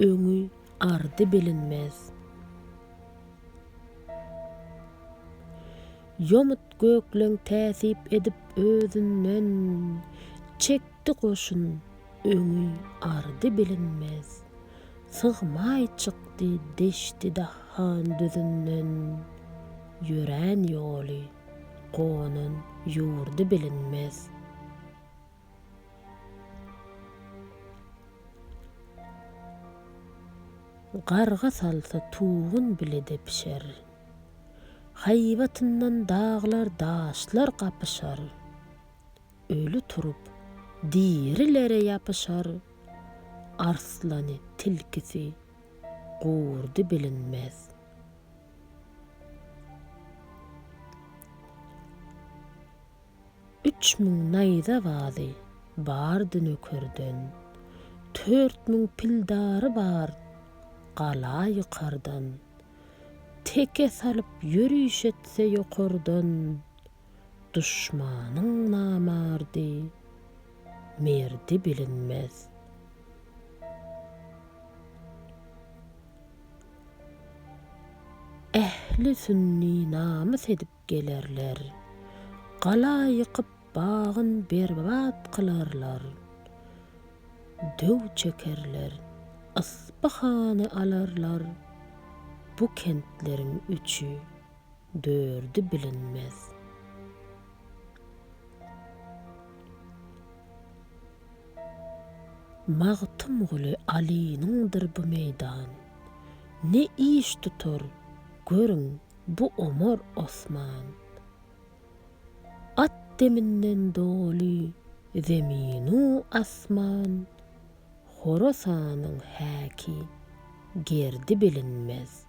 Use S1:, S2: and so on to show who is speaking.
S1: öňü ardy bilinmez. Yomut gökleň täsip edip özünden, çekdi goşun öňü ardy bilinmez. Sygmay çykdy deşdi dahan düzünden, ýören ýoly gonan ýurdy bilinmez. Garga salsa tuğun bile depişer, haybatından dağlar daşlar kapışar, ölü turup dirilere yapışar, arslany tilkisi gurdy bilinmez. Üç müň naýza bazy bardy nökerden, 4000 pildary bar gala ýukardan, teke salyp ýörüş etse ýokardan, duşmanyň namardy, merdi bilinmez. Ähli sünni namys edip gelerler, gala ýykyp bagyn berbat kılarlar, döw çekerler, ysbahany alarlar, bu kentleriň üçü dördi bilinmez. Magtym guly Ali'nindir bu meýdan, ne iş tutar görüň bu Omar Osman. At deminden doly zeminu asman, Horasanyň häki gerdi bilinmez.